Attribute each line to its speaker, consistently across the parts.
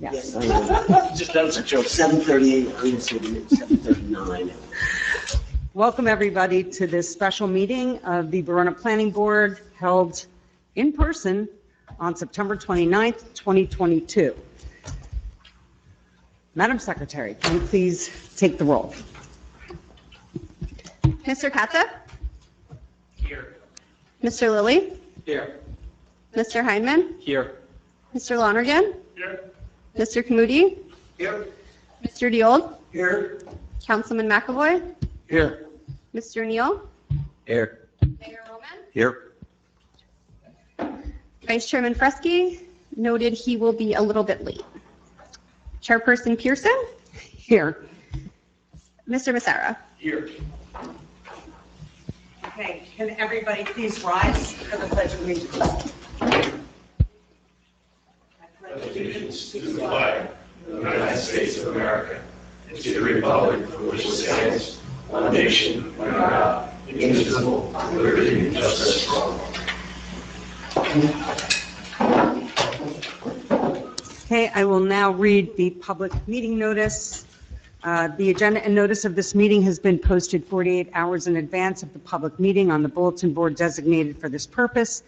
Speaker 1: Yes.
Speaker 2: Just that was a joke.
Speaker 1: 7:38, I'm going to say 7:39.
Speaker 3: Welcome, everybody, to this special meeting of the Verona Planning Board held in person on September 29th, 2022. Madam Secretary, can you please take the roll?
Speaker 4: Mr. Katza?
Speaker 2: Here.
Speaker 4: Mr. Lilly?
Speaker 2: Here.
Speaker 4: Mr. Heineman?
Speaker 2: Here.
Speaker 4: Mr. Lonergan?
Speaker 2: Here.
Speaker 4: Mr. Kamudi?
Speaker 2: Here.
Speaker 4: Mr. Diold?
Speaker 2: Here.
Speaker 4: Councilman McAvoy?
Speaker 2: Here.
Speaker 4: Mr. Neal?
Speaker 2: Here.
Speaker 4: Mayor Roman?
Speaker 2: Here.
Speaker 4: Vice Chairman Fresky noted he will be a little bit late. Chairperson Pearson?
Speaker 3: Here.
Speaker 4: Mr. Massara?
Speaker 2: Here.
Speaker 3: Okay, can everybody please rise for the Pledge of Allegiance?
Speaker 5: Allegiance to the flag of the United States of America and to the republic for which it stands, one nation, under God, indivisible, with liberty and justice for all.
Speaker 3: Okay, I will now read the public meeting notice. The agenda and notice of this meeting has been posted 48 hours in advance of the public meeting on the bulletin board designated for this purpose,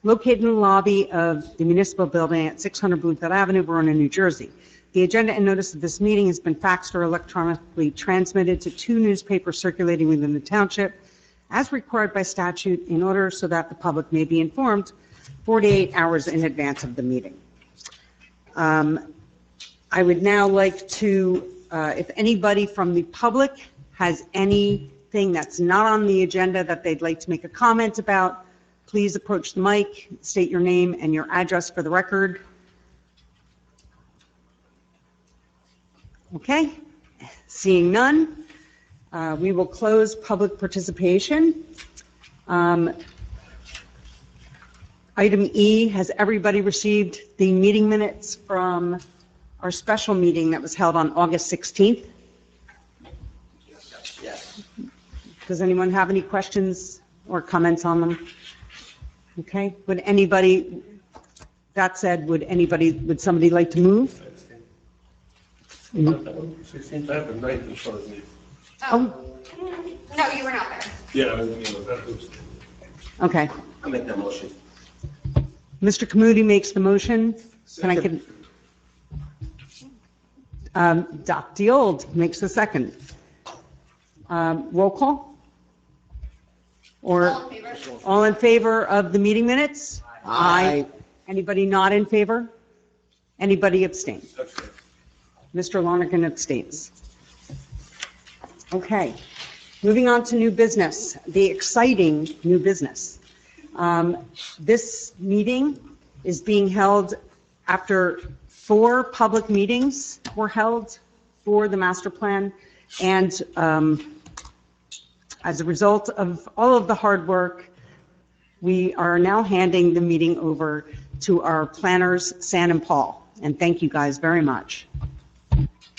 Speaker 3: located in the lobby of the municipal building at 600 Bloomfield Avenue, Verona, New Jersey. The agenda and notice of this meeting has been faxed or electronically transmitted to 2 newspapers circulating within the township as required by statute in order so that the public may be informed 48 hours in advance of the meeting. I would now like to, if anybody from the public has anything that's not on the agenda that they'd like to make a comment about, please approach the mic, state your name and your address for the record. Okay, seeing none, we will close public participation. Item E, has everybody received the meeting minutes from our special meeting that was held on August 16th?
Speaker 1: Yes.
Speaker 3: Does anyone have any questions or comments on them? Okay, would anybody, that said, would somebody like to move?
Speaker 5: 16th, I have a night in front of me.
Speaker 3: Oh,
Speaker 4: No, you were not there.
Speaker 5: Yeah, that was.
Speaker 3: okay.
Speaker 1: I'll make that motion.
Speaker 3: Mr. Kamudi makes the motion. Can I get, Doc Diold makes the second. Roll call? Or
Speaker 4: All in favor?
Speaker 3: all in favor of the meeting minutes?
Speaker 1: Aye.
Speaker 3: Anybody not in favor? Anybody abstain? Mr. Lonergan abstains. Okay, moving on to new business, the exciting new business. This meeting is being held after 4 public meetings were held for the master plan. And as a result of all of the hard work, we are now handing the meeting over to our planners, San and Paul. And thank you guys very much.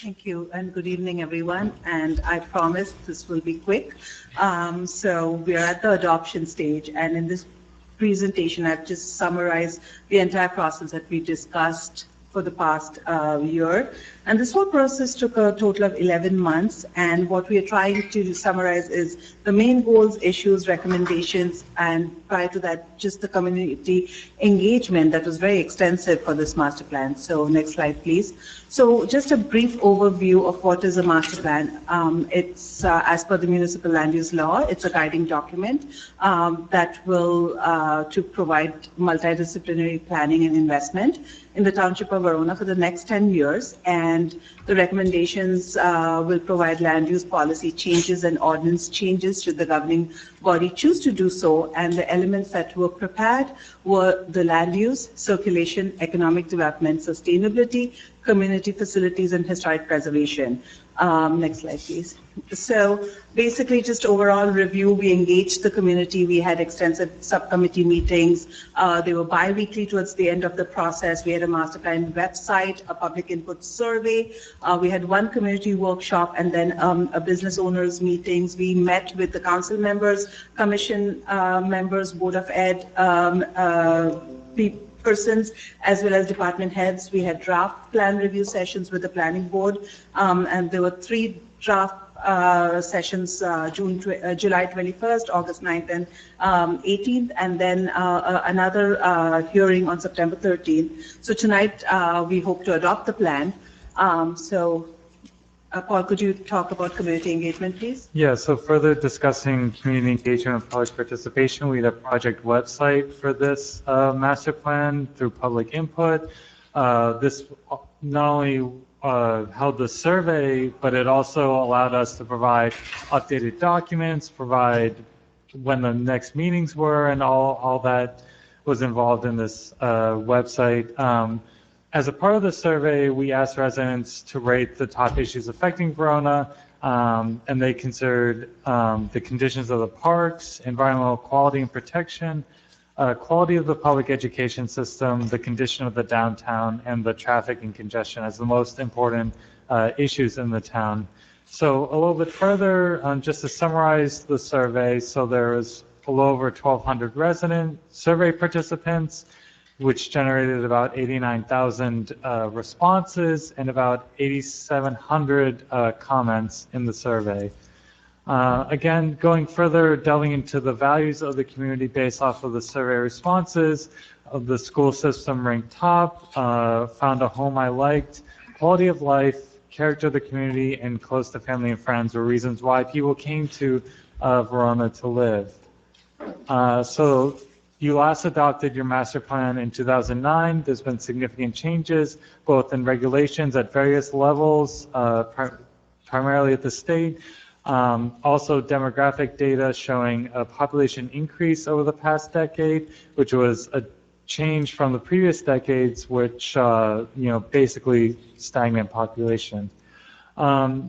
Speaker 6: Thank you, and good evening, everyone. And I promise this will be quick. So we are at the adoption stage, and in this presentation, I've just summarized the entire process that we discussed for the past year. And this whole process took a total of 11 months. And what we are trying to summarize is the main goals, issues, recommendations, and prior to that, just the community engagement that was very extensive for this master plan. So next slide, please. So just a brief overview of what is a master plan. It's as per the municipal land use law, it's a guiding document that will to provide multidisciplinary planning and investment in the township of Verona for the next 10 years. And the recommendations will provide land use policy changes and ordinance changes should the governing body choose to do so. And the elements that were prepared were the land use, circulation, economic development, sustainability, community facilities, and historic preservation. Next slide, please. So basically, just overall review, we engaged the community. We had extensive subcommittee meetings. They were bi-weekly towards the end of the process. We had a master plan website, a public input survey. We had one community workshop, and then a business owners meetings. We met with the council members, commission members, Board of Ed, persons as well as department heads. We had draft plan review sessions with the planning board, and there were 3 draft sessions, July 21st, August 9th, and 18th, and then another hearing on September 13th. So tonight, we hope to adopt the plan. Paul, could you talk about community engagement, please?
Speaker 7: Yeah, so further discussing community engagement and public participation, we had a project website for this master plan through public input. This not only held the survey, but it also allowed us to provide updated documents, provide when the next meetings were, and all that was involved in this website. As a part of the survey, we asked residents to rate the top issues affecting Verona, and they considered the conditions of the parks, environmental quality and protection, quality of the public education system, the condition of the downtown, and the traffic and congestion as the most important issues in the town. So a little bit further, just to summarize the survey, so there was a little over 1,200 resident survey participants, which generated about 89,000 responses and about 8,700 comments in the survey. Again, going further, delving into the values of the community based off of the survey responses, the school system ranked top, found a home I liked, quality of life, character of the community, and close to family and friends were reasons why people came to Verona to live. So you last adopted your master plan in 2009. There's been significant changes, both in regulations at various levels, primarily at the state. Also demographic data showing a population increase over the past decade, which was a change from the previous decades, which, basically stagnant population.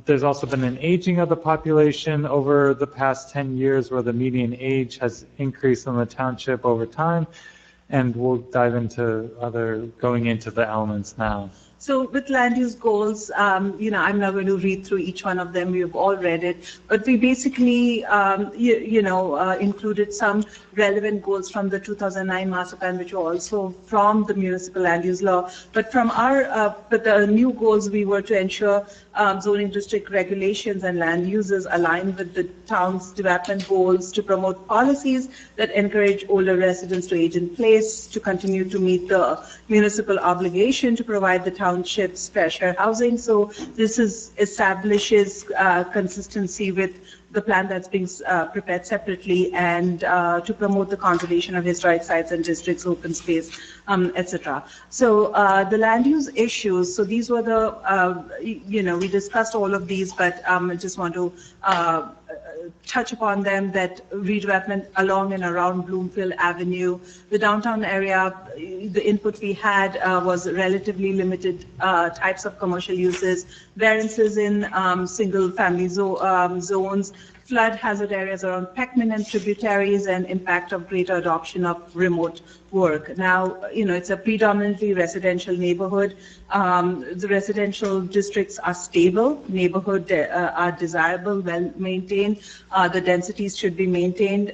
Speaker 7: There's also been an aging of the population over the past 10 years where the median age has increased in the township over time. And we'll dive into going into the elements now.
Speaker 6: So with land use goals, I'm not going to read through each one of them. We've all read it, but we basically, included some relevant goals from the 2009 master plan, which were also from the municipal land use law. But from but the new goals, we were to ensure zoning district regulations and land uses align with the town's development goals, to promote policies that encourage older residents to age in place, to continue to meet the municipal obligation to provide the townships fair share housing. So this establishes consistency with the plan that's being prepared separately, and to promote the conservation of historic sites and districts, open space, etc. So the land use issues, so these were we discussed all of these, but I just want to touch upon them, that redevelopment along and around Bloomfield Avenue. The downtown area, the input we had was relatively limited types of commercial uses, variances in single-family zones, flood hazard areas around Peckman and tributaries, and impact of greater adoption of remote work. Now, it's a predominantly residential neighborhood. The residential districts are stable, neighborhood are desirable, well maintained. The densities should be maintained.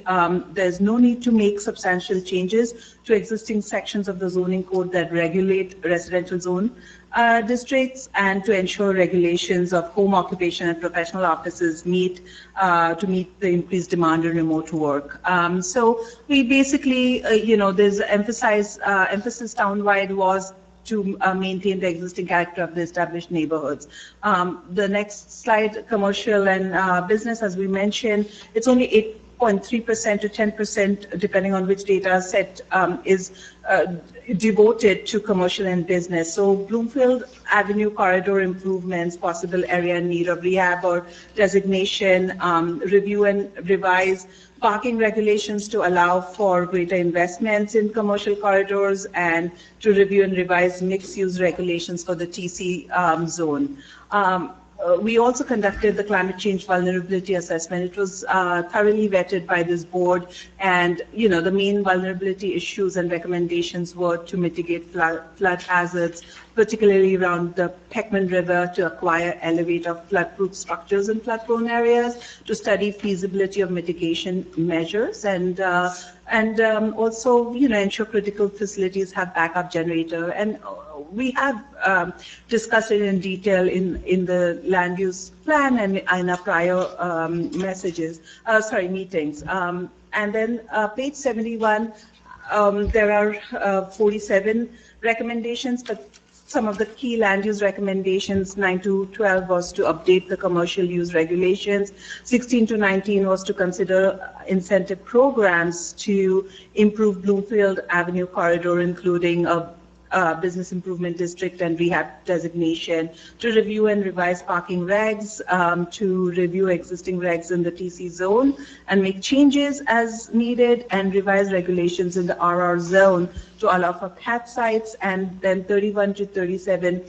Speaker 6: There's no need to make substantial changes to existing sections of the zoning code that regulate residential zone districts, and to ensure regulations of home occupation and professional offices to meet the increased demand in remote work. So we basically, there's emphasis townwide was to maintain the existing character of the established neighborhoods. The next slide, commercial and business, as we mentioned, it's only 8.3% to 10%, depending on which data set is devoted to commercial and business. So Bloomfield Avenue corridor improvements, possible area in need of rehab or designation, review and revise parking regulations to allow for greater investments in commercial corridors, and to review and revise mixed-use regulations for the TC zone. We also conducted the climate change vulnerability assessment. It was thoroughly vetted by this board, and the main vulnerability issues and recommendations were to mitigate flood hazards, particularly around the Peckman River, to acquire elevator flood-proof structures in flood-prone areas, to study feasibility of mitigation measures, and And also, ensure critical facilities have backup generator. And we have discussed it in detail in the land use plan and in our prior meetings. And then page 71, there are 47 recommendations, but some of the key land use recommendations, 9 to 12 was to update the commercial use regulations. 16 to 19 was to consider incentive programs to improve Bloomfield Avenue corridor, including a business improvement district and rehab designation, to review and revise parking regs, to review existing regs in the TC zone and make changes as needed, and revise regulations in the RR zone to allow for CAT sites. And then 31 to 37,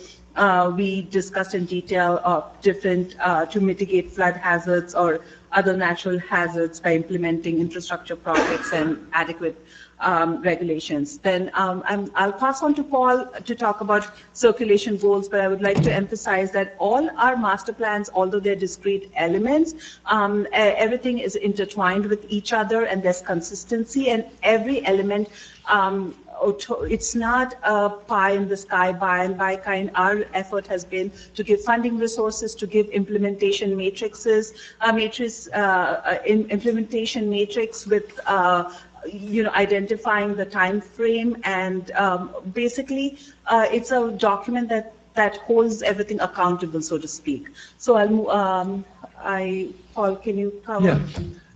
Speaker 6: we discussed in detail of different to mitigate flood hazards or other natural hazards by implementing infrastructure projects and adequate regulations. Then I'll pass on to Paul to talk about circulation goals, but I would like to emphasize that all our master plans, although they're discrete elements, everything is intertwined with each other and there's consistency, and every element, it's not a pie in the sky, by and by kind. Our effort has been to give funding resources, to give implementation matrices, implementation matrix with identifying the time frame, and basically it's a document that holds everything accountable, so to speak. So Paul, can you cover?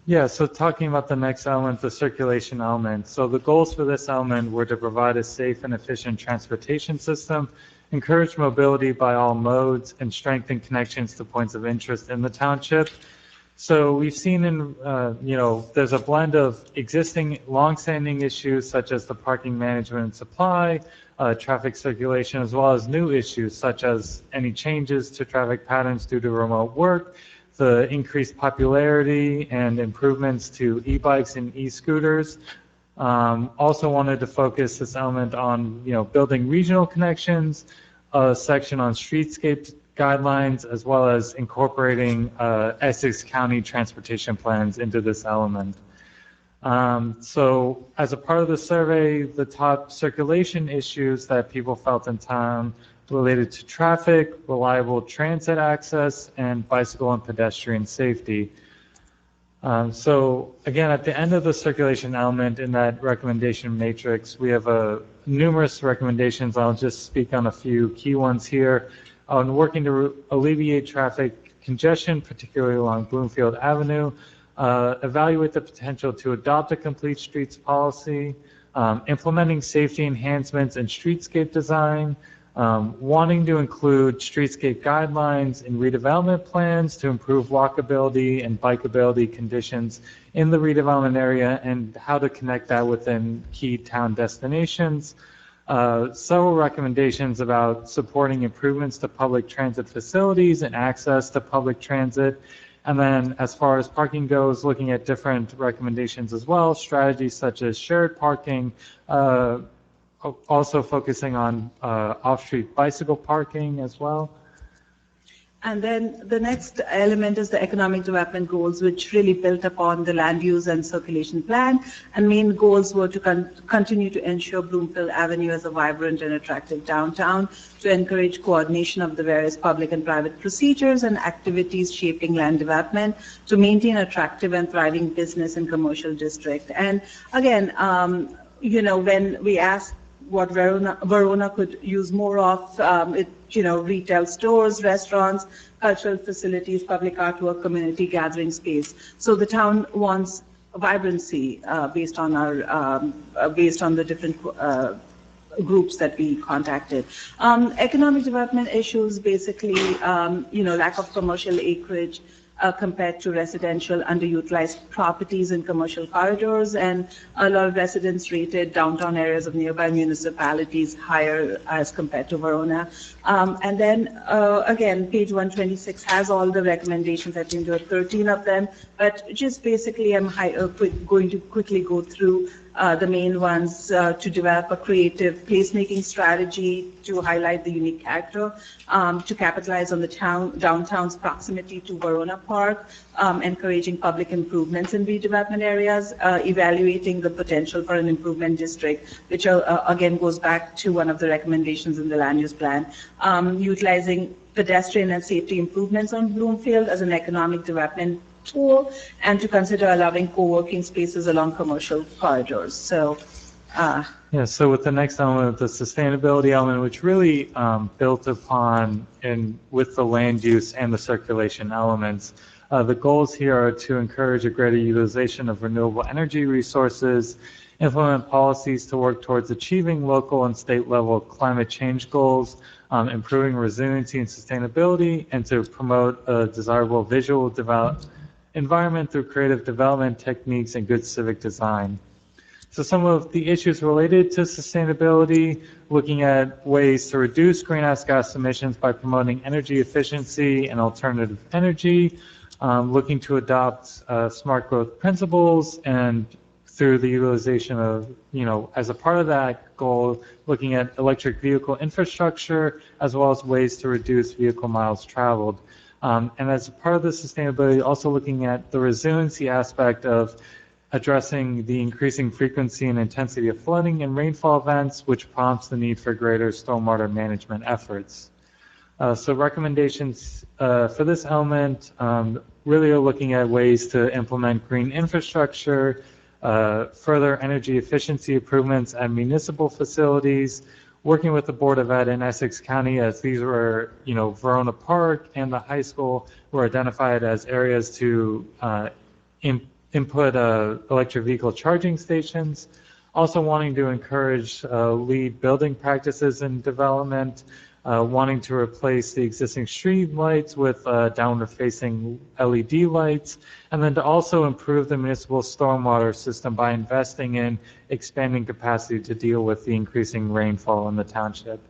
Speaker 7: Yeah, so talking about the next element, the circulation element. So the goals for this element were to provide a safe and efficient transportation system, encourage mobility by all modes, and strengthen connections to points of interest in the township. So we've seen there's a blend of existing long-standing issues such as the parking management and supply, traffic circulation, as well as new issues such as any changes to traffic patterns due to remote work, the increased popularity and improvements to e-bikes and e-scooters. Also wanted to focus this element on, building regional connections, a section on streetscape guidelines, as well as incorporating Essex County transportation plans into this element. So as a part of the survey, the top circulation issues that people felt in town related to traffic, reliable transit access, and bicycle and pedestrian safety. So again, at the end of the circulation element in that recommendation matrix, we have numerous recommendations. I'll just speak on a few key ones here. On working to alleviate traffic congestion, particularly along Bloomfield Avenue, evaluate the potential to adopt a complete streets policy, implementing safety enhancements in streetscape design, wanting to include streetscape guidelines in redevelopment plans to improve walkability and bikeability conditions in the redevelopment area, and how to connect that within key town destinations. Several recommendations about supporting improvements to public transit facilities and access to public transit. And then as far as parking goes, looking at different recommendations as well, strategies such as shared parking, also focusing on off-street bicycle parking as well.
Speaker 6: And then the next element is the economic development goals, which really built upon the land use and circulation plan. And main goals were to continue to ensure Bloomfield Avenue as a vibrant and attractive downtown, to encourage coordination of the various public and private procedures and activities shaping land development, to maintain attractive and thriving business and commercial district. And again, when we asked what Verona could use more of, retail stores, restaurants, cultural facilities, public artwork, community gathering space. So the town wants vibrancy based on the different groups that we contacted. Economic development issues, basically, lack of commercial acreage compared to residential underutilized properties in commercial corridors, and a lot of residents rated downtown areas of nearby municipalities higher as compared to Verona. And then again, page 126 has all the recommendations. I think there are 13 of them, but just basically I'm going to quickly go through The main ones to develop a creative placemaking strategy to highlight the unique character, to capitalize on the downtown's proximity to Verona Park, encouraging public improvements in redevelopment areas, evaluating the potential for an improvement district, which again goes back to one of the recommendations in the land use plan, utilizing pedestrian and safety improvements on Bloomfield as an economic development tool, and to consider allowing co-working spaces along commercial corridors. So,
Speaker 7: Yeah, so with the next element, the sustainability element, which really built upon and with the land use and the circulation elements, the goals here are to encourage a greater utilization of renewable energy resources, implement policies to work towards achieving local and state level climate change goals, improving resiliency and sustainability, and to promote a desirable visual environment through creative development techniques and good civic design. So some of the issues related to sustainability, looking at ways to reduce greenhouse gas emissions by promoting energy efficiency and alternative energy, looking to adopt smart growth principles, and through the utilization of, as a part of that goal, looking at electric vehicle infrastructure, as well as ways to reduce vehicle miles traveled. And as a part of the sustainability, also looking at the resiliency aspect of addressing the increasing frequency and intensity of flooding and rainfall events, which prompts the need for greater stormwater management efforts. So recommendations for this element really are looking at ways to implement green infrastructure, further energy efficiency improvements at municipal facilities, working with the Board of Ed in Essex County, as these were, Verona Park and the high school were identified as areas to input electric vehicle charging stations. Also wanting to encourage LEED building practices in development, wanting to replace the existing street lights with downward-facing LED lights, and then to also improve the municipal stormwater system by investing in expanding capacity to deal with the increasing rainfall in the township.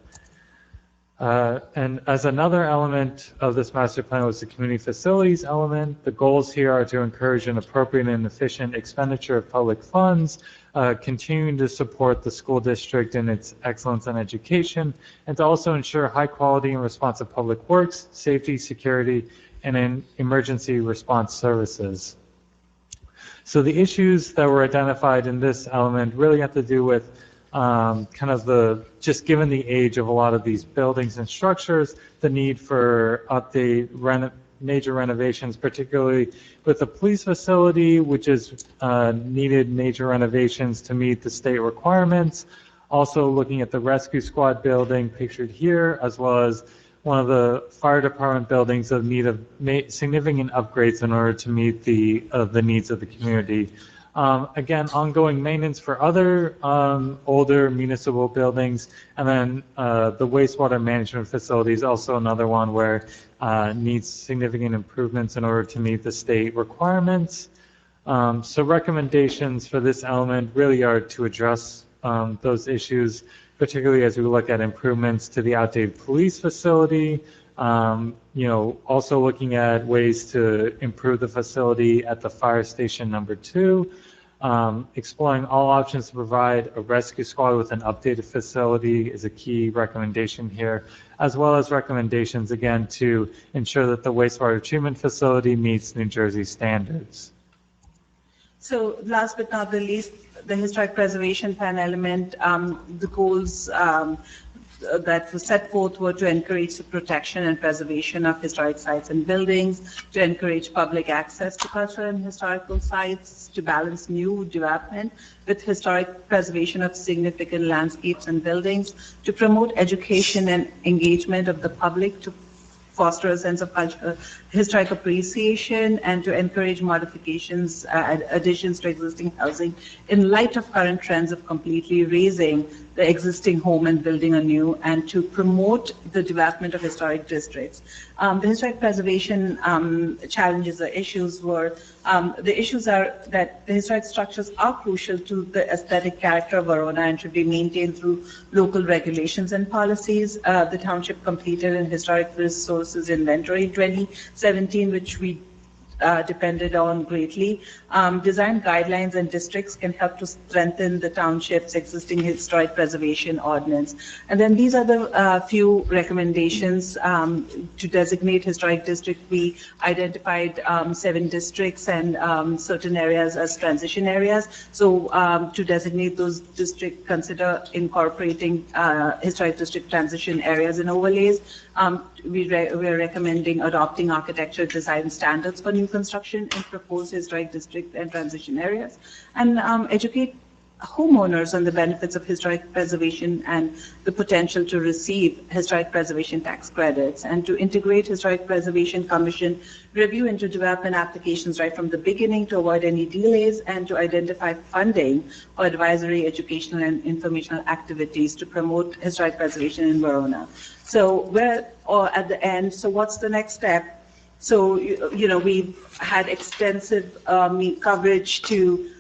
Speaker 7: And as another element of this master plan was the community facilities element. The goals here are to encourage an appropriate and efficient expenditure of public funds, continuing to support the school district in its excellence in education, and to also ensure high quality and responsive public works, safety, security, and in emergency response services. So the issues that were identified in this element really have to do with kind of just given the age of a lot of these buildings and structures, the need for major renovations, particularly with the police facility, which is needed major renovations to meet the state requirements. Also looking at the rescue squad building pictured here, as well as one of the fire department buildings that need significant upgrades in order to meet the needs of the community. Again, ongoing maintenance for other older municipal buildings, and then the wastewater management facility is also another one where needs significant improvements in order to meet the state requirements. So recommendations for this element really are to address those issues, particularly as we look at improvements to the outdated police facility, also looking at ways to improve the facility at the fire station number 2, exploring all options to provide a rescue squad with an updated facility is a key recommendation here, as well as recommendations again to ensure that the wastewater treatment facility meets New Jersey standards.
Speaker 6: So last but not the least, the historic preservation plan element, the goals that were set forth were to encourage the protection and preservation of historic sites and buildings, to encourage public access to cultural and historical sites, to balance new development with historic preservation of significant landscapes and buildings, to promote education and engagement of the public, to foster a sense of cultural, historic appreciation, and to encourage modifications, additions to existing housing in light of current trends of completely razing the existing home and building anew, and to promote the development of historic districts. The historic preservation challenges or issues were, the issues are that the historic structures are crucial to the aesthetic character of Verona and should be maintained through local regulations and policies. The township completed an historic resources inventory in 2017, which we depended on greatly. Design guidelines and districts can help to strengthen the township's existing historic preservation ordinance. And then these are the few recommendations to designate historic district. We identified 7 districts and certain areas as transition areas. So to designate those districts, consider incorporating historic district transition areas and overlays. We're recommending adopting architecture design standards for new construction in proposed historic district and transition areas, and educate homeowners on the benefits of historic preservation and the potential to receive historic preservation tax credits, and to integrate historic preservation commission review into development applications right from the beginning to avoid any delays, and to identify funding for advisory, educational, and informational activities to promote historic preservation in Verona. So we're at the end. So what's the next step? So, we've had extensive coverage to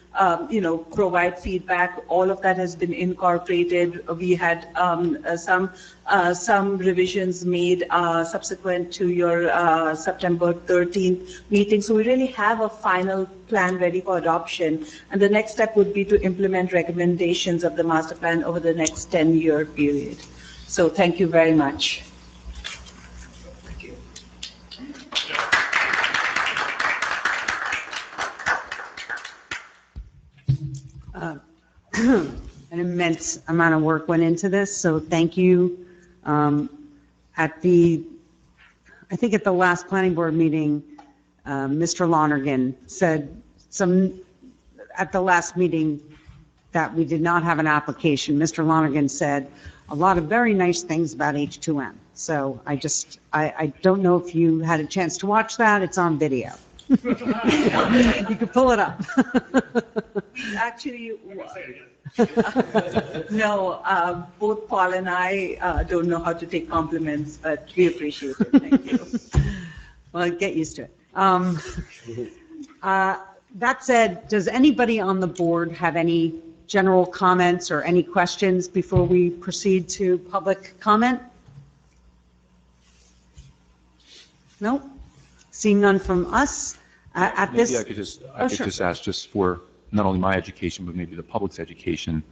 Speaker 6: provide feedback. All of that has been incorporated. We had some revisions made subsequent to your September 13th meeting. So we really have a final plan ready for adoption. And the next step would be to implement recommendations of the master plan over the next 10-year period. So thank you very much.
Speaker 1: Thank you.
Speaker 3: An immense amount of work went into this, so thank you. I think at the last planning board meeting, Mr. Lonergan said at the last meeting that we did not have an application. Mr. Lonergan said a lot of very nice things about H2M. So I don't know if you had a chance to watch that. It's on video. You could pull it up.
Speaker 6: Actually, no, both Paul and I don't know how to take compliments, but we appreciate it. Thank you.
Speaker 3: Well, get used to it. That said, does anybody on the board have any general comments or any questions before we proceed to public comment? No? Seeing none from us at this.
Speaker 8: Maybe I could just ask, just for not only my education, but maybe the public's education.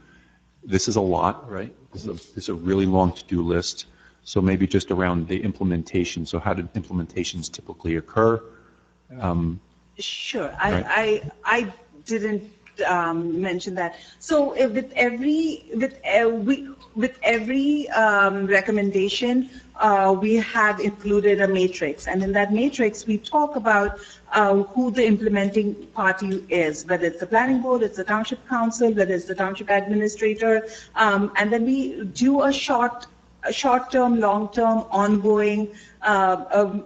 Speaker 8: This is a lot, right? This is a really long to-do list. So maybe just around the implementation. So how did implementations typically occur?
Speaker 6: Sure.
Speaker 8: Right.
Speaker 6: I didn't mention that. So with every recommendation, we have included a matrix, and in that matrix, we talk about who the implementing party is, whether it's the planning board, it's the township council, whether it's the township administrator, and then we do a short-term, long-term, ongoing.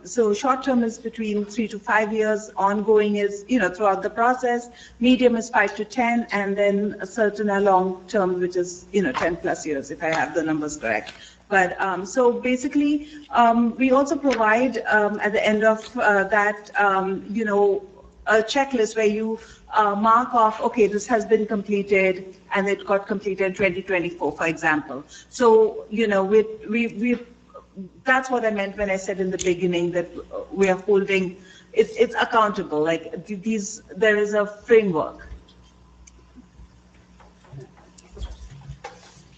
Speaker 6: So short-term is between 3 to 5 years. Ongoing is, throughout the process. Medium is 5 to 10, and then a certain long-term, which is, 10 plus years, if I have the numbers correct. But so basically, we also provide at the end of that, a checklist where you mark off, okay, this has been completed, and it got completed in 2024, for example. So, that's what I meant when I said in the beginning that we are holding, it's accountable, like there is a framework.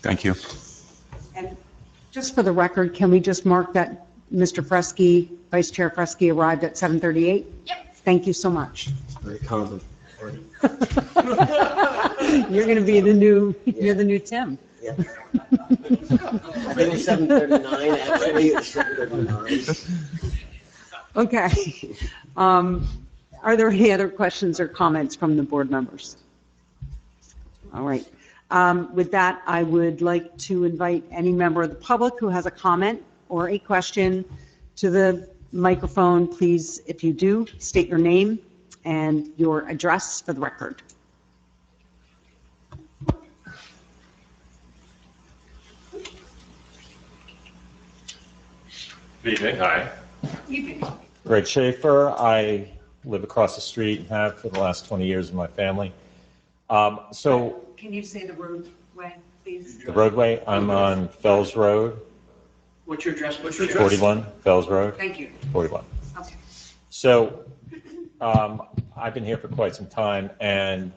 Speaker 8: Thank you.
Speaker 3: And just for the record, can we just mark that Mr. Fresky, Vice Chair Fresky arrived at 7:38?
Speaker 4: Yep.
Speaker 3: Thank you so much.
Speaker 1: Very common.
Speaker 3: You're going to be you're the new Tim.
Speaker 1: Yeah. I think it's 7:39, actually, it's 7:39.
Speaker 3: Okay. Are there any other questions or comments from the board members? All right. With that, I would like to invite any member of the public who has a comment or a question to the microphone. Please, if you do, state your name and your address for the record.
Speaker 5: Good evening, hi.
Speaker 3: Evening.
Speaker 9: Greg Schaefer. I live across the street and have for the last 20 years with my family. So
Speaker 3: Can you say the roadway, please?
Speaker 9: the roadway, I'm on Fells Road,
Speaker 2: What's your address?
Speaker 9: 41, Fells Road,
Speaker 3: Thank you.
Speaker 9: 41.
Speaker 3: Okay.
Speaker 9: So I've been here for quite some time, and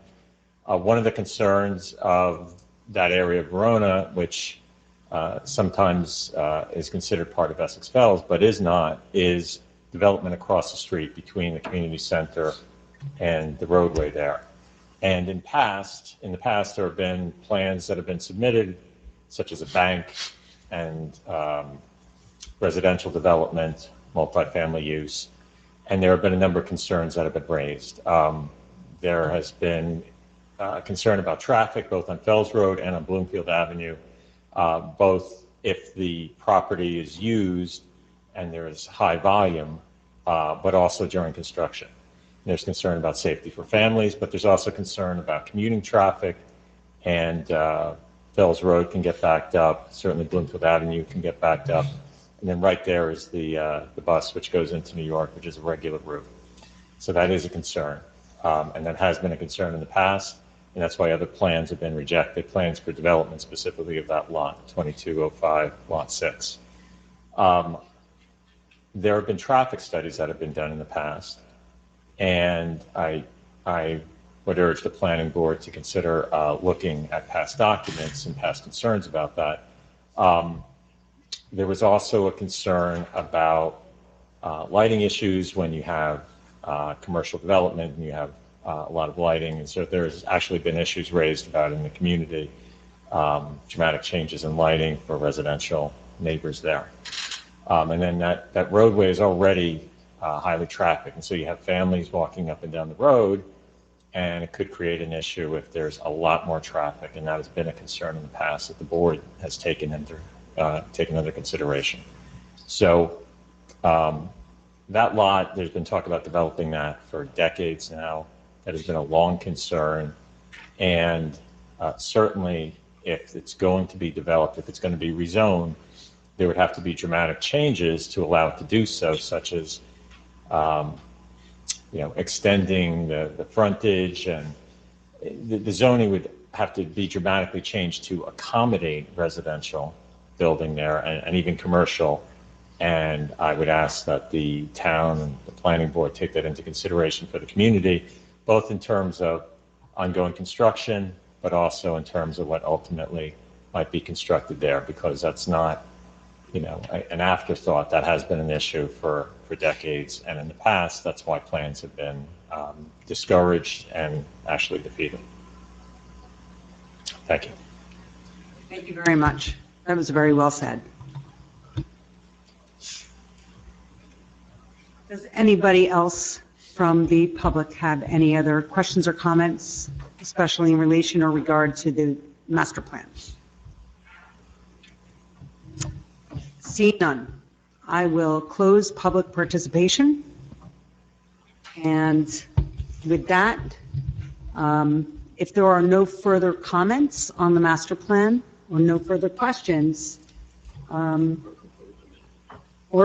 Speaker 9: one of the concerns of that area of Verona, which sometimes is considered part of Essex Fells, but is not, is development across the street between the community center and the roadway there. And in the past, there have been plans that have been submitted, such as a bank and residential development, multifamily use, and there have been a number of concerns that have been raised. There has been concern about traffic, both on Fells Road and on Bloomfield Avenue, both if the property is used and there is high volume, but also during construction. There's concern about safety for families, but there's also concern about commuting traffic, and Fells Road can get backed up. Certainly Bloomfield Avenue can get backed up. And then right there is the bus which goes into New York, which is a regular route. So that is a concern, and that has been a concern in the past, and that's why other plans have been rejected, plans for development specifically of that lot, 2205, lot 6. There have been traffic studies that have been done in the past, and I would urge the planning board to consider looking at past documents and past concerns about that. There was also a concern about lighting issues when you have commercial development and you have a lot of lighting, and so there's actually been issues raised about in the community, dramatic changes in lighting for residential neighbors there. And then that roadway is already highly trafficked, and so you have families walking up and down the road, and it could create an issue if there's a lot more traffic, and that has been a concern in the past that the board has taken under consideration. So that lot, there's been talk about developing that for decades now. That has been a long concern, and certainly if it's going to be developed, if it's going to be rezoned, there would have to be dramatic changes to allow it to do so, such as extending the frontage, and the zoning would have to be dramatically changed to accommodate residential building there and even commercial. And I would ask that the town and the planning board take that into consideration for the community, both in terms of ongoing construction, but also in terms of what ultimately might be constructed there, because that's not, an afterthought. That has been an issue for decades, and in the past, that's why plans have been discouraged and actually defeated. Thank you.
Speaker 3: Thank you very much. That was very well said. Does anybody else from the public have any other questions or comments, especially in relation or regard to the master plan? Seeing none, I will close public participation. And with that, if there are no further comments on the master plan or no further questions or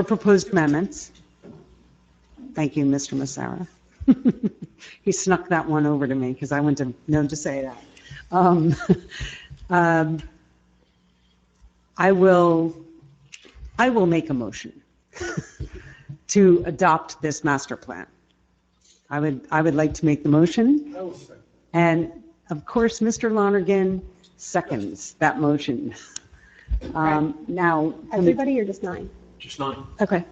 Speaker 3: proposed amendments, thank you, Mr. Massara. He snuck that one over to me because I wouldn't have known to say that. I will make a motion to adopt this master plan. I would like to make the motion. And of course, Mr. Lonergan seconds that motion. Now,
Speaker 4: Everybody or just 9?
Speaker 1: Just not.
Speaker 3: okay.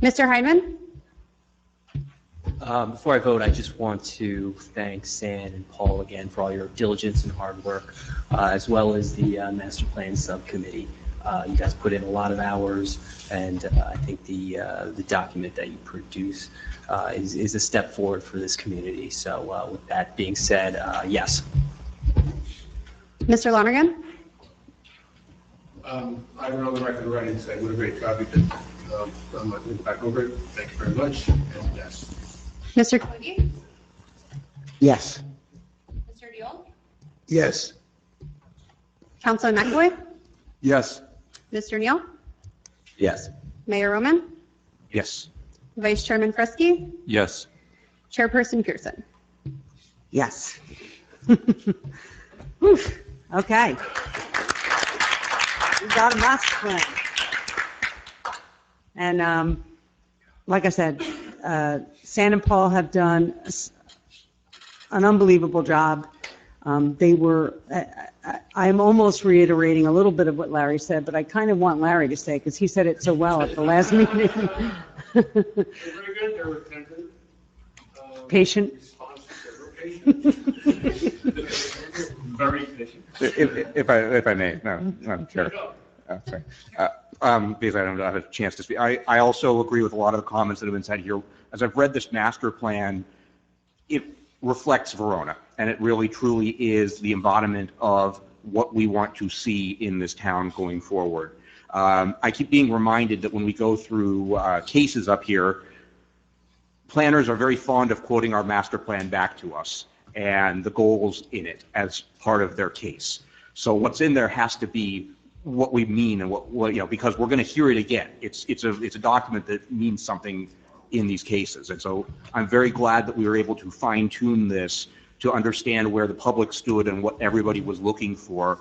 Speaker 4: Mr. Hyman?
Speaker 2: Before I vote, I just want to thank San and Paul again for all your diligence and hard work, as well as the Master Plan Subcommittee. You guys put in a lot of hours, and I think the document that you produce is a step forward for this community. So with that being said, yes.
Speaker 4: Mr. Lonergan?
Speaker 5: I went on the record already and said what a great job you did. I'm not going back over it. Thank you very much. And yes.
Speaker 4: Mr. Cody?
Speaker 1: Yes.
Speaker 4: Mr. Deal?
Speaker 1: Yes.
Speaker 4: Councilor McAvoy?
Speaker 8: Yes.
Speaker 4: Mr. Neal?
Speaker 1: Yes.
Speaker 4: Mayor Roman?
Speaker 8: Yes.
Speaker 4: Vice Chairman Fresky?
Speaker 8: Yes.
Speaker 4: Chairperson Pearson?
Speaker 3: Yes. Whew. Okay. We got a master plan. And like I said, San and Paul have done an unbelievable job. I'm almost reiterating a little bit of what Larry said, but I kind of want Larry to say, because he said it so well at the last meeting.
Speaker 5: Very good, they were attentive.
Speaker 3: Patient.
Speaker 5: Very patient.
Speaker 10: If I may, no, Chair. Sorry. Because I don't have a chance to speak. I also agree with a lot of the comments that have been said here. As I've read this master plan, it reflects Verona, and it really truly is the embodiment of what we want to see in this town going forward. I keep being reminded that when we go through cases up here, planners are very fond of quoting our master plan back to us and the goals in it as part of their case. So what's in there has to be what we mean and what because we're going to hear it again. It's a document that means something in these cases. And so I'm very glad that we were able to fine tune this to understand where the public stood and what everybody was looking for.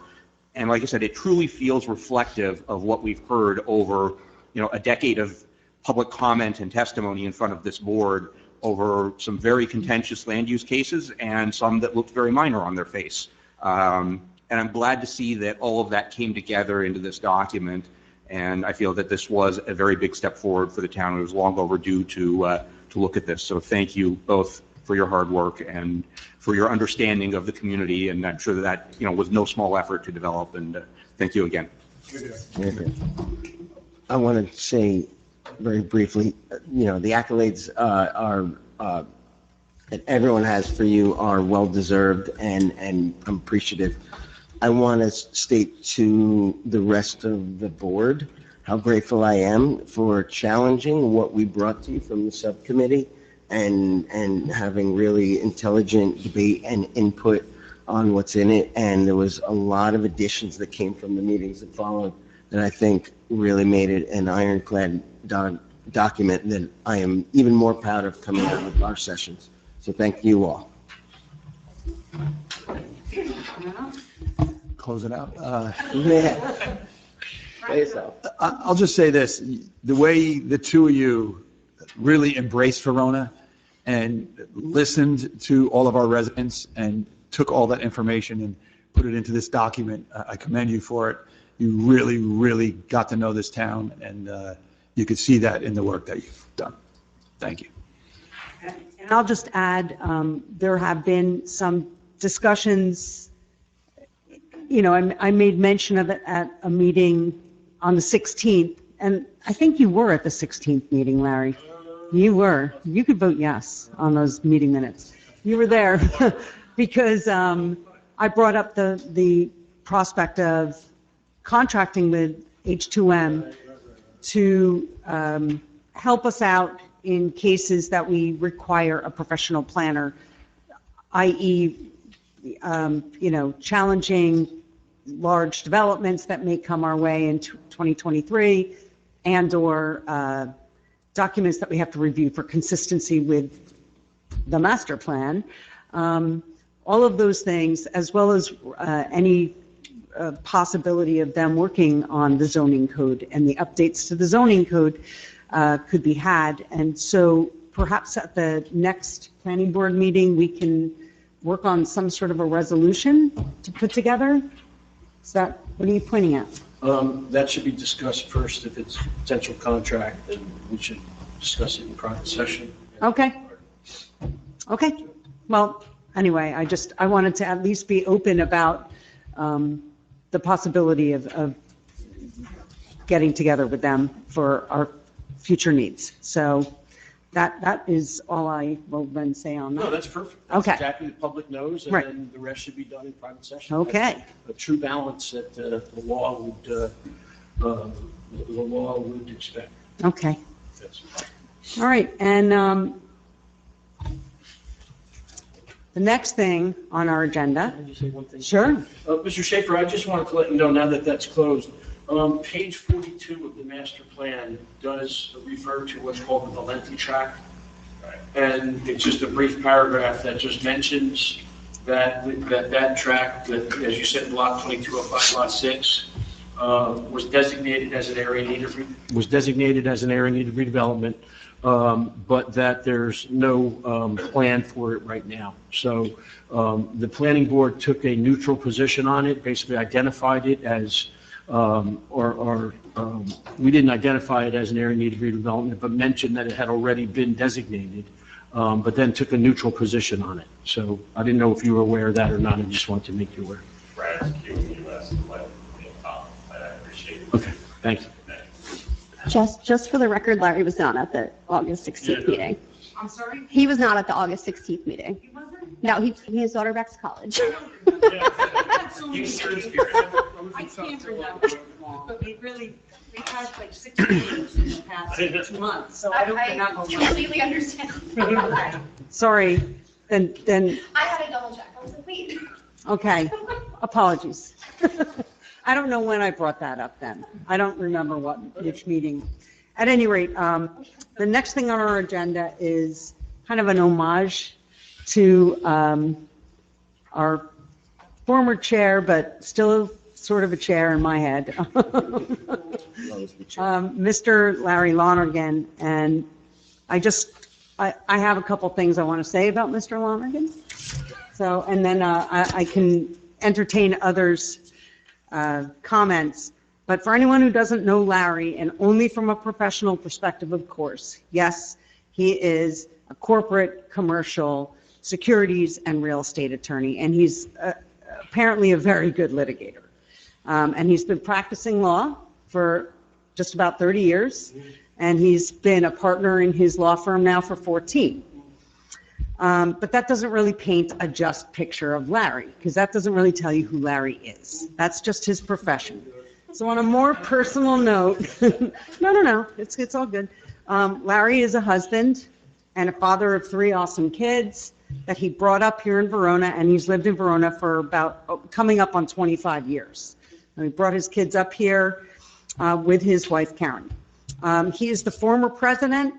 Speaker 10: And like I said, it truly feels reflective of what we've heard over, a decade of public comment and testimony in front of this board over some very contentious land use cases and some that looked very minor on their face. And I'm glad to see that all of that came together into this document. And I feel that this was a very big step forward for the town. It was long overdue to look at this. So thank you both for your hard work and for your understanding of the community. And I'm sure that was no small effort to develop. And thank you again.
Speaker 1: I want to say very briefly, the accolades that everyone has for you are well deserved, and I'm appreciative. I want to state to the rest of the board how grateful I am for challenging what we brought to you from the subcommittee and having really intelligent debate and input on what's in it. And there was a lot of additions that came from the meetings that followed that I think really made it an ironclad document that I am even more proud of coming out of our sessions. So thank you all.
Speaker 11: Close it out.
Speaker 1: Yeah.
Speaker 11: I'll just say this, the way the two of you really embraced Verona and listened to all of our residents and took all that information and put it into this document, I commend you for it. You really, really got to know this town, and you could see that in the work that you've done. Thank you.
Speaker 3: And I'll just add, there have been some discussions, I made mention of it at a meeting on the 16th, and I think you were at the 16th meeting, Larry. You were. You could vote yes on those meeting minutes. You were there because I brought up the prospect of contracting with H2M to help us out in cases that we require a professional planner, i.e., challenging large developments that may come our way in 2023 and/or documents that we have to review for consistency with the master plan. All of those things, as well as any possibility of them working on the zoning code and the updates to the zoning code could be had. And so perhaps at the next planning board meeting, we can work on some sort of a resolution to put together. Is that, what are you pointing at?
Speaker 12: That should be discussed first. If it's a potential contract, then we should discuss it in private session.
Speaker 3: Okay. Okay. Well, anyway, I wanted to at least be open about the possibility of getting together with them for our future needs. So that is all I will then say on that.
Speaker 12: No, that's perfect. That's
Speaker 3: Okay.
Speaker 12: exactly the public knows, and
Speaker 3: Right.
Speaker 12: then the rest should be done in private session.
Speaker 3: Okay.
Speaker 12: That's a true balance that the law would expect.
Speaker 3: Okay.
Speaker 12: That's
Speaker 3: All right. And the next thing on our agenda.
Speaker 12: Can I just say one thing?
Speaker 3: Sure.
Speaker 12: Mr. Schaefer, I just wanted to let you know, now that that's closed, page 42 of the master plan does refer to what's called the Valenti tract. And it's just a brief paragraph that just mentions that tract, that, as you said, block 2205, lot 6, was designated as an area in need of redevelopment but that there's no plan for it right now. So the planning board took a neutral position on it, basically identified it as, we didn't identify it as an area in need of redevelopment, but mentioned that it had already been designated, but then took a neutral position on it. So I didn't know if you were aware of that or not, I just wanted to make you aware.
Speaker 9: Brad, US, I appreciate it.
Speaker 12: Okay, thank you.
Speaker 4: Just for the record, Larry was not at the August 16th meeting.
Speaker 3: I'm sorry?
Speaker 4: He was not at the August 16th meeting.
Speaker 3: He wasn't?
Speaker 4: No, his daughter back to college.
Speaker 3: I can't remember it all, but we've had like 6 meetings in the past 2 months, so I don't remember.
Speaker 4: completely understand.
Speaker 3: Okay. Sorry, then,
Speaker 4: I had to double check. I was like, wait.
Speaker 3: okay, apologies. I don't know when I brought that up then. I don't remember which meeting. At any rate, the next thing on our agenda is kind of an homage to our former chair, but still sort of a chair in my head, Mr. Larry Lonergan. And I have a couple things I want to say about Mr. Lonergan. So, and then I can entertain others' comments. But for anyone who doesn't know Larry, and only from a professional perspective, of course, yes, he is a corporate, commercial, securities, and real estate attorney, and he's apparently a very good litigator. And he's been practicing law for just about 30 years, and he's been a partner in his law firm now for 14. But that doesn't really paint a just picture of Larry, because that doesn't really tell you who Larry is. That's just his profession. So on a more personal note, no, it's all good. Larry is a husband and a father of 3 awesome kids that he brought up here in Verona, and he's lived in Verona for about coming up on 25 years. And he brought his kids up here with his wife, Karen. He is the former president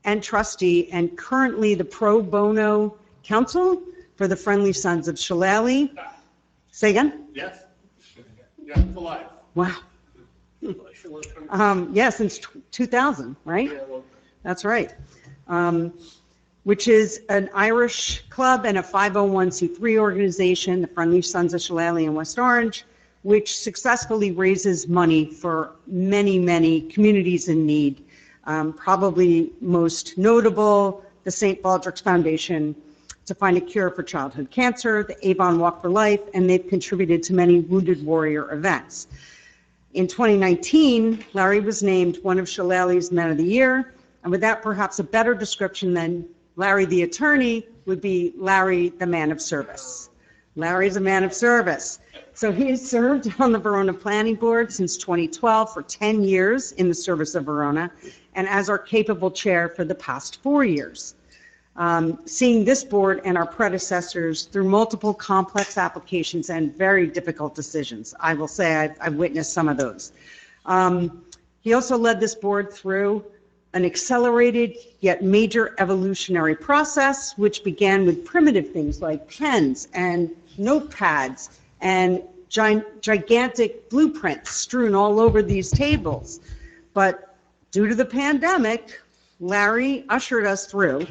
Speaker 3: and trustee and currently the pro bono counsel for the Friendly Sons of Shillelagh. Say again?
Speaker 12: Yes. Yeah, it's alive.
Speaker 3: Wow. Since 2000, right? That's right. Which is an Irish club and a 501c3 organization, the Friendly Sons of Shillelagh in West Orange, which successfully raises money for many, many communities in need. Probably most notable, the St. Baldrick's Foundation to find a cure for childhood cancer, the Avon Walk for Life, and they've contributed to many Wounded Warrior events. In 2019, Larry was named one of Shillelagh's Men of the Year, and with that, perhaps a better description than Larry the attorney would be Larry the man of service. Larry's a man of service. So he has served on the Verona Planning Board since 2012 for 10 years in the service of Verona, and as our capable chair for the past 4 years. Seeing this board and our predecessors through multiple complex applications and very difficult decisions. I will say I've witnessed some of those. He also led this board through an accelerated yet major evolutionary process, which began with primitive things like pens and notepads and gigantic blueprints strewn all over these tables. But due to the pandemic, Larry ushered us through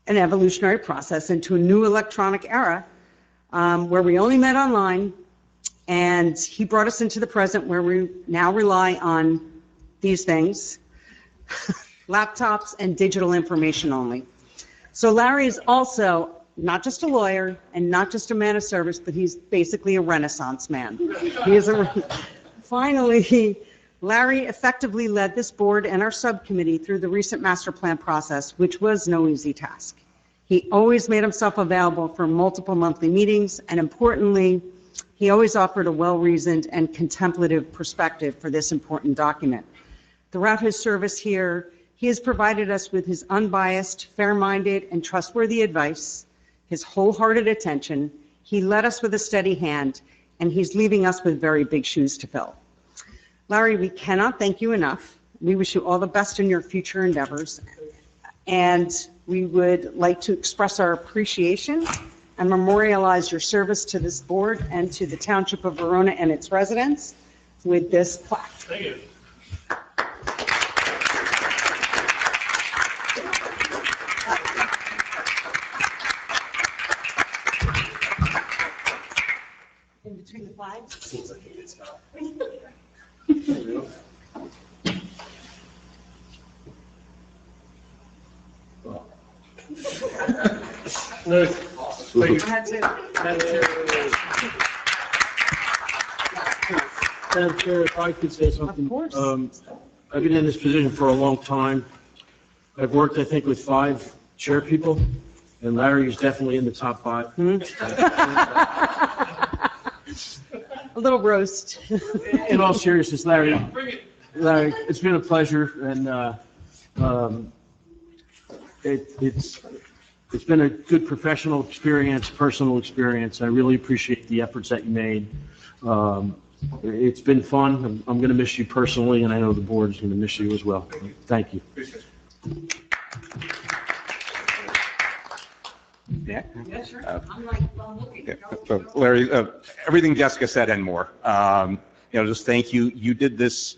Speaker 3: an evolutionary process into a new electronic era where we only met online, and he brought us into the present where we now rely on these things, laptops and digital information only. So Larry is also not just a lawyer and not just a man of service, but he's basically a Renaissance man. Finally, Larry effectively led this board and our subcommittee through the recent master plan process, which was no easy task. He always made himself available for multiple monthly meetings, and importantly, he always offered a well-reasoned and contemplative perspective for this important document. Throughout his service here, he has provided us with his unbiased, fair-minded, and trustworthy advice, his wholehearted attention. He led us with a steady hand, and he's leaving us with very big shoes to fill. Larry, we cannot thank you enough. We wish you all the best in your future endeavors. And we would like to express our appreciation and memorialize your service to this board and to the Township of Verona and its residents with this plaque.
Speaker 12: Thank you.
Speaker 3: In between the flags?
Speaker 2: Seems like a good spot.
Speaker 12: No, thank you.
Speaker 3: That's it.
Speaker 12: Madam Chair, if I could say something.
Speaker 3: Of course.
Speaker 12: I've been in this position for a long time. I've worked, I think, with 5 chair people, and Larry is definitely in the top 5.
Speaker 3: A little roast.
Speaker 12: In all seriousness, Larry, it's been a pleasure, and it's been a good professional experience, personal experience. I really appreciate the efforts that you made. It's been fun. I'm going to miss you personally, and I know the board is going to miss you as well. Thank you.
Speaker 10: Yeah.
Speaker 3: Yeah, sure. I'm like, well, looking.
Speaker 10: Yeah. So Larry, everything Jessica said and more. Just thank you. You did this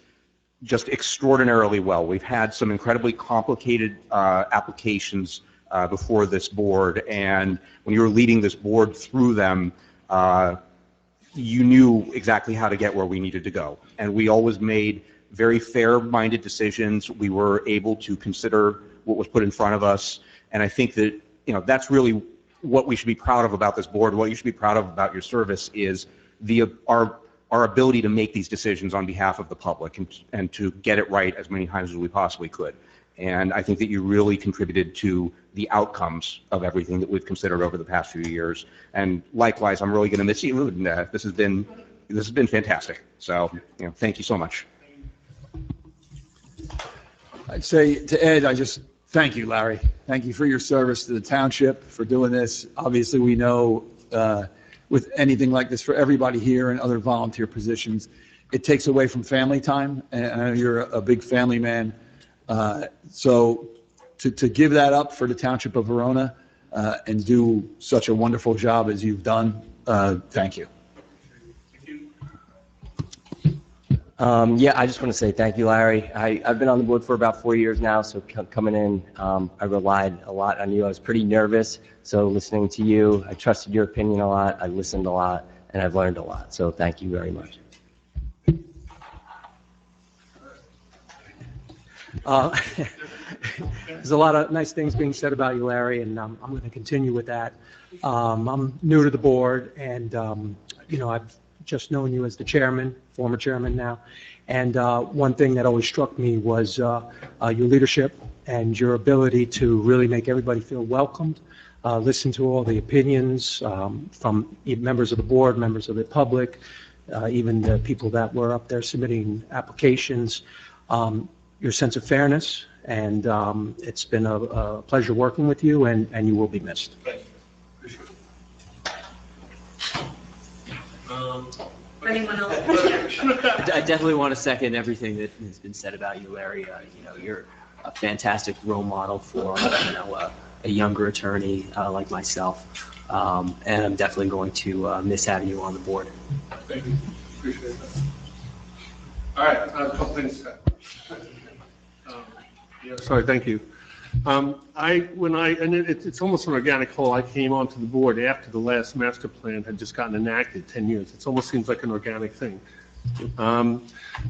Speaker 10: just extraordinarily well. We've had some incredibly complicated applications before this board, and when you were leading this board through them, you knew exactly how to get where we needed to go. And we always made very fair-minded decisions. We were able to consider what was put in front of us, and I think that that's really what we should be proud of about this board. What you should be proud of about your service is our ability to make these decisions on behalf of the public and to get it right as many times as we possibly could. And I think that you really contributed to the outcomes of everything that we've considered over the past few years. And likewise, I'm really going to miss you. And this has been fantastic. So, thank you so much.
Speaker 11: I'd say to Ed, I just thank you, Larry. Thank you for your service to the township, for doing this. Obviously, we know with anything like this for everybody here and other volunteer positions, it takes away from family time. And I know you're a big family man. So to give that up for the township of Verona and do such a wonderful job as you've done, thank you.
Speaker 13: I just want to say thank you, Larry. I've been on the board for about 4 years now, so coming in, I relied a lot on you. I was pretty nervous, so listening to you, I trusted your opinion a lot, I listened a lot, and I've learned a lot. So thank you very much.
Speaker 14: There's a lot of nice things being said about you, Larry, and I'm going to continue with that. I'm new to the board, and I've just known you as the chairman, former chairman now. And one thing that always struck me was your leadership and your ability to really make everybody feel welcomed, listen to all the opinions from members of the board, members of the public, even the people that were up there submitting applications. Your sense of fairness, and it's been a pleasure working with you, and you will be missed.
Speaker 3: Anyone else?
Speaker 2: I definitely want to second everything that has been said about you, Larry. You're a fantastic role model for a younger attorney like myself, and I'm definitely going to miss having you on the board.
Speaker 12: Thank you. Appreciate that. All right, a couple things to say. Sorry, thank you. It's almost an organic whole. I came onto the board after the last master plan had just gotten enacted 10 years. It almost seems like an organic thing. And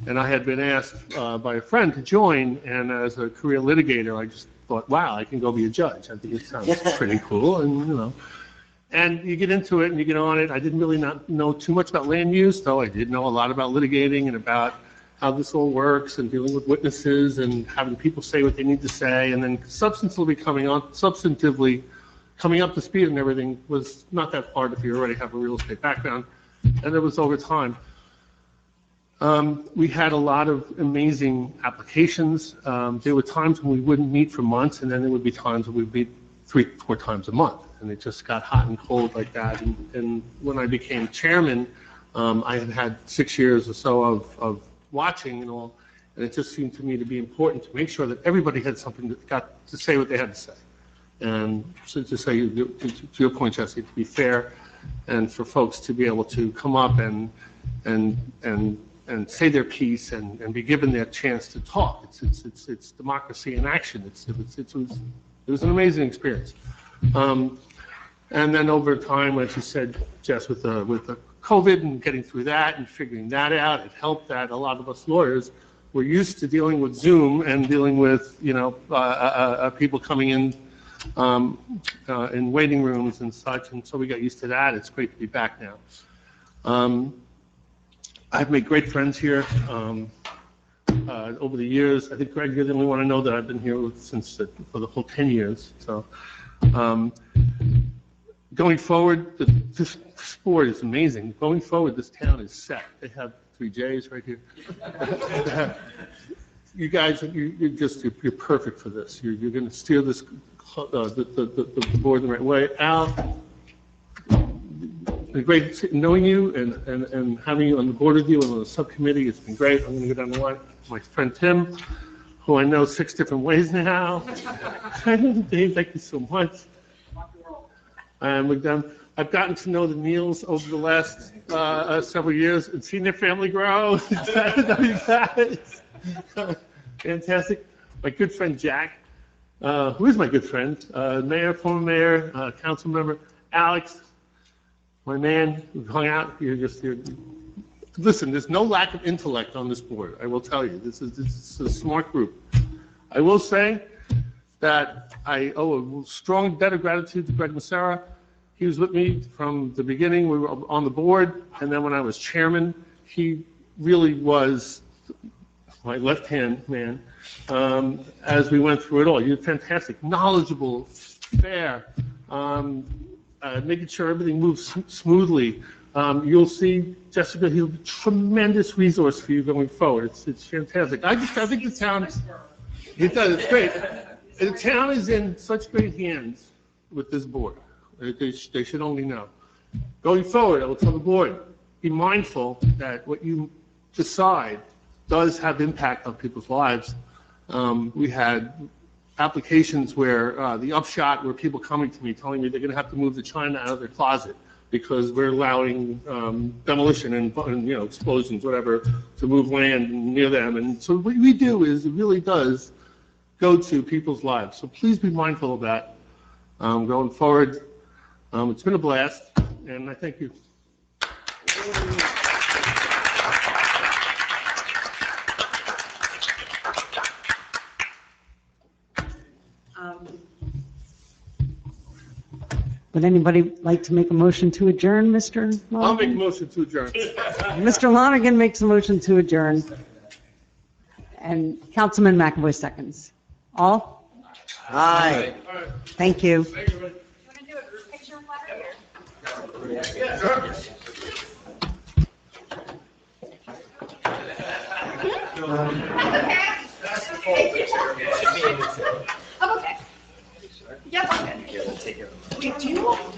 Speaker 12: I had been asked by a friend to join, and as a career litigator, I just thought, wow, I can go be a judge. I think it sounds pretty cool, and And you get into it and you get on it. I didn't really not know too much about land use, though I did know a lot about litigating and about how this all works and dealing with witnesses and having people say what they need to say, and then substantively coming up to speed and everything was not that hard if you already have a real estate background, and it was over time. We had a lot of amazing applications. There were times when we wouldn't meet for months, and then there would be times when we'd meet 3-4 times a month, and it just got hot and cold like that. And when I became chairman, I had 6 years or so of watching and all, and it just seemed to me to be important to make sure that everybody had something that got to say what they had to say. And so to say, to your point, Jesse, to be fair, and for folks to be able to come up and say their piece and be given their chance to talk. It's democracy in action. It was It was an amazing experience. And then over time, as you said, Jess, with the COVID and getting through that and figuring that out, it helped that a lot of us lawyers were used to dealing with Zoom and dealing with, people coming in waiting rooms and such, and so we got used to that. It's great to be back now. I've made great friends here over the years. I think, Greg, you're the only one I know that I've been here for the whole 10 years. So going forward, this sport is amazing. Going forward, this town is set. They have 3 J's right here. You guys, you're perfect for this. You're going to steer this the board the right way. Al, it's been great knowing you and having you on the board with you and on the subcommittee. It's been great. I'm going to go down the line. My friend Tim, who I know 6 different ways now. Dave, thank you so much. And I've gotten to know the Neals over the last several years and seen their family grow. Fantastic. My good friend Jack, who is my good friend, mayor, former mayor, council member, Alex, my man, we've hung out. Listen, there's no lack of intellect on this board, I will tell you. This is a smart group. I will say that I owe a strong debt of gratitude to Greg Massara. He was with me from the beginning. We were on the board, and then when I was chairman, he really was my left-hand man as we went through it all. You're fantastic, knowledgeable, fair, making sure everything moves smoothly. You'll see, Jessica, he'll be a tremendous resource for you going forward. It's fantastic. I think the town, it does, it's great. The town is in such great hands with this board. They should only know. Going forward, I will tell the board, be mindful that what you decide does have impact on people's lives. We had applications where the upshot were people coming to me telling me they're going to have to move the china out of their closet because we're allowing demolition and explosions, whatever, to move land near them. And so what we do is it really does go to people's lives. So please be mindful of that going forward. It's been a blast, and I thank you.
Speaker 3: Would anybody like to make a motion to adjourn, Mr. Lonergan?
Speaker 12: I'll make a motion to adjourn.
Speaker 3: Mr. Lonergan makes a motion to adjourn. And Councilman McAvoy seconds. All?
Speaker 1: Aye.
Speaker 3: Thank you.
Speaker 12: Thank you.
Speaker 4: You want to do a group picture while we're here?
Speaker 12: Yeah, sure.